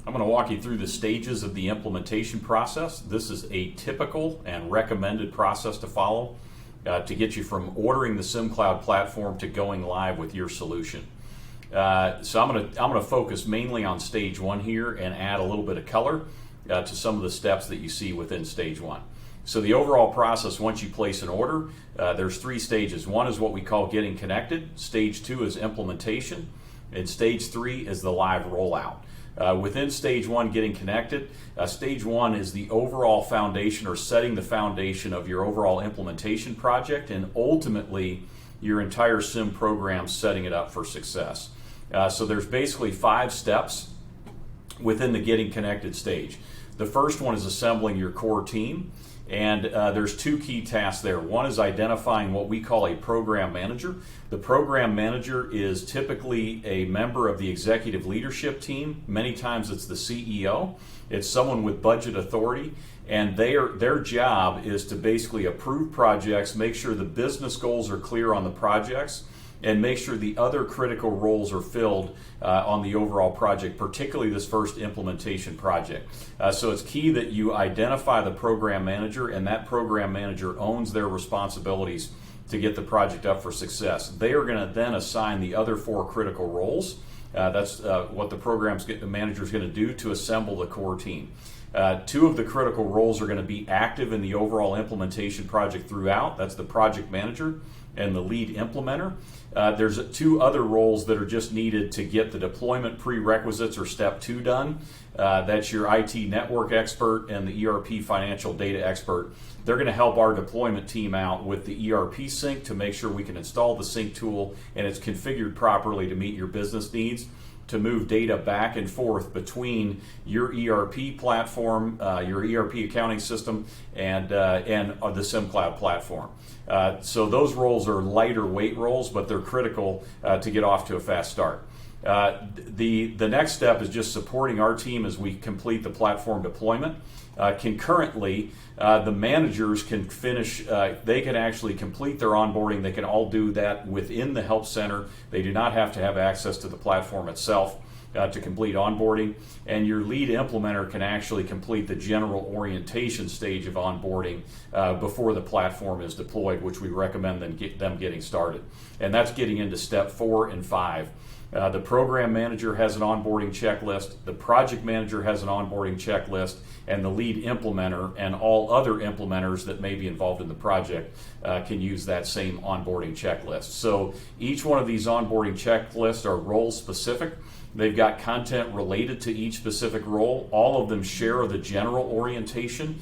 I'm going to walk you through the stages of the implementation process. This is a typical and recommended process to follow to get you from ordering the CIMcloud platform to going live with your solution. So I'm going to focus mainly on stage one here and add a little bit of color to some of the steps that you see within stage one. So the overall process, once you place an order, there's three stages. One is what we call getting connected. Stage two is implementation. And stage three is the live rollout. Within stage one, getting connected, stage one is the overall foundation or setting the foundation of your overall implementation project and ultimately your entire CIM program, setting it up for success. So there's basically 5 steps within the getting connected stage. The first one is assembling your core team. And there's 2 key tasks there. One is identifying what we call a program manager. The program manager is typically a member of the executive leadership team. Many times it's the CEO. It's someone with budget authority. And their job is to basically approve projects, make sure the business goals are clear on the projects, and make sure the other critical roles are filled on the overall project, particularly this first implementation project. So it's key that you identify the program manager, and that program manager owns their responsibilities to get the project up for success. They are going to then assign the other 4 critical roles. That's what the manager is going to do to assemble the core team. 2 of the critical roles are going to be active in the overall implementation project throughout. That's the project manager and the lead implementer. There's 2 other roles that are just needed to get the deployment prerequisites or step 2 done. That's your IT network expert and the ERP financial data expert. They're going to help our deployment team out with the ERP sync to make sure we can install the sync tool and it's configured properly to meet your business needs, to move data back and forth between your ERP platform, your ERP accounting system, and the CIMcloud platform. So those roles are lighter weight roles, but they're critical to get off to a fast start. The next step is just supporting our team as we complete the platform deployment. Concurrently, the managers can finish, they can actually complete their onboarding. They can all do that within the Help Center. They do not have to have access to the platform itself to complete onboarding. And your lead implementer can actually complete the general orientation stage of onboarding before the platform is deployed, which we recommend them getting started. And that's getting into step 4 and 5. The program manager has an onboarding checklist, the project manager has an onboarding checklist, and the lead implementer and all other implementers that may be involved in the project can use that same onboarding checklist. So each one of these onboarding checklists are role specific. They've got content related to each specific role. All of them share the general orientation,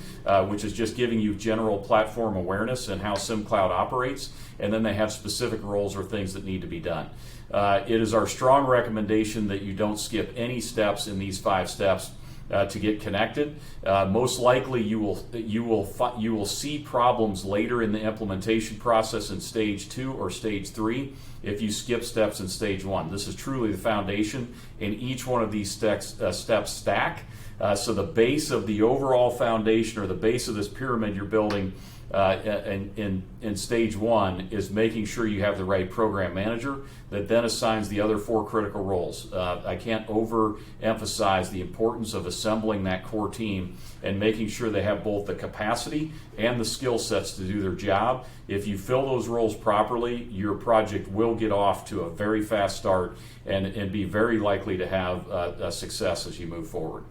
which is just giving you general platform awareness and how CIMcloud operates. And then they have specific roles or things that need to be done. It is our strong recommendation that you don't skip any steps in these 5 steps to get connected. Most likely you will see problems later in the implementation process in stage 2 or stage 3 if you skip steps in stage 1. This is truly the foundation, and each one of these steps stack. So the base of the overall foundation, or the base of this pyramid you're building in stage 1, is making sure you have the right program manager that then assigns the other 4 critical roles. I can't overemphasize the importance of assembling that core team and making sure they have both the capacity and the skill sets to do their job. If you fill those roles properly, your project will get off to a very fast start and be very likely to have a success as you move forward.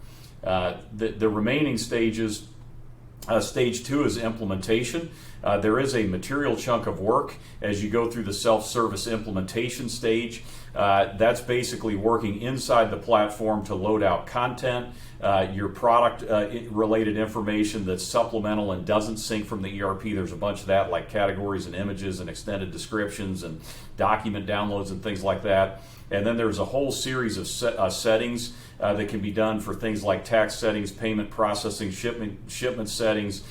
The remaining stages, stage 2 is implementation. There is a material chunk of work as you go through the self-service implementation stage. That's basically working inside the platform to load out content, your product related information that's supplemental and doesn't sync from the ERP. There's a bunch of that, like categories and images and extended descriptions and document downloads and things like that. And then there's a whole series of settings that can be done for things like tax settings, payment processing, shipment settings,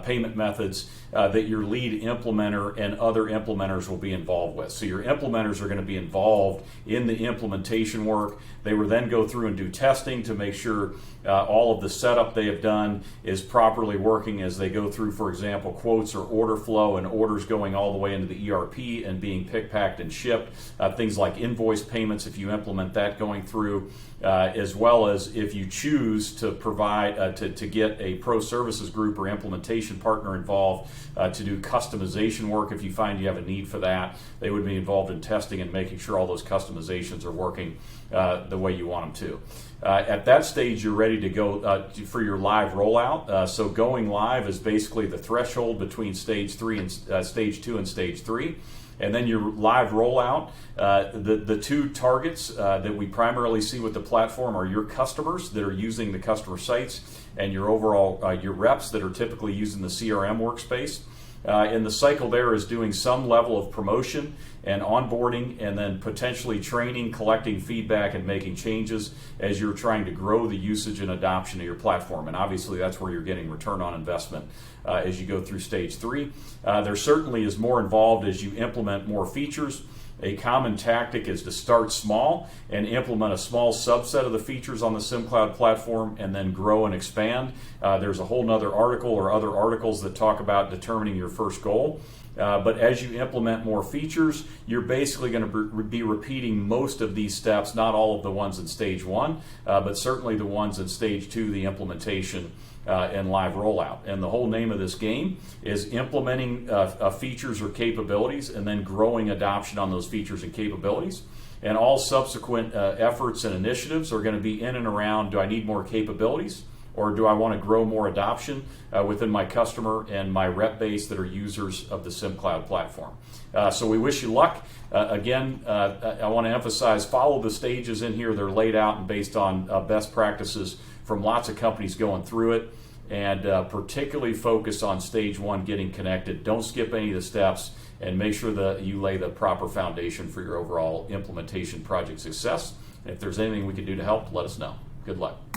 payment methods that your lead implementer and other implementers will be involved with. So your implementers are going to be involved in the implementation work. They will then go through and do testing to make sure all of the setup they have done is properly working as they go through, for example, quotes or order flow and orders going all the way into the ERP and being picked, packed, and shipped. Things like invoice payments, if you implement that going through. as well as if you choose to provide to get a pro services group or implementation partner involved to do customization work. If you find you have a need for that, they would be involved in testing and making sure all those customizations are working the way you want them to. At that stage, you're ready to go for your live rollout. So going live is basically the threshold between stage 3 and stage 2 and stage 3. And then your live rollout, the two targets that we primarily see with the platform are your customers that are using the customer sites and your overall your reps that are typically using the CRM workspace. And the cycle there is doing some level of promotion and onboarding, and then potentially training, collecting feedback, and making changes as you're trying to grow the usage and adoption of your platform. And obviously that's where you're getting return on investment as you go through stage 3. There certainly is more involved as you implement more features. A common tactic is to start small and implement a small subset of the features on the CIMcloud platform and then grow and expand. There's a whole nother article or other articles that talk about determining your first goal. But as you implement more features, you're basically going to be repeating most of these steps, not all of the ones in stage 1, but certainly the ones in stage 2, the implementation and live rollout. And the whole name of this game is implementing features or capabilities and then growing adoption on those features and capabilities. And all subsequent efforts and initiatives are going to be in and around, do I need more capabilities? Or do I want to grow more adoption within my customer and my rep base that are users of the CIMcloud platform? So we wish you luck. Again, I want to emphasize, follow the stages in here. They're laid out and based on best practices from lots of companies going through it. And particularly focus on stage 1, getting connected. Don't skip any of the steps, and make sure that you lay the proper foundation for your overall implementation project success. If there's anything we can do to help, let us know. Good luck.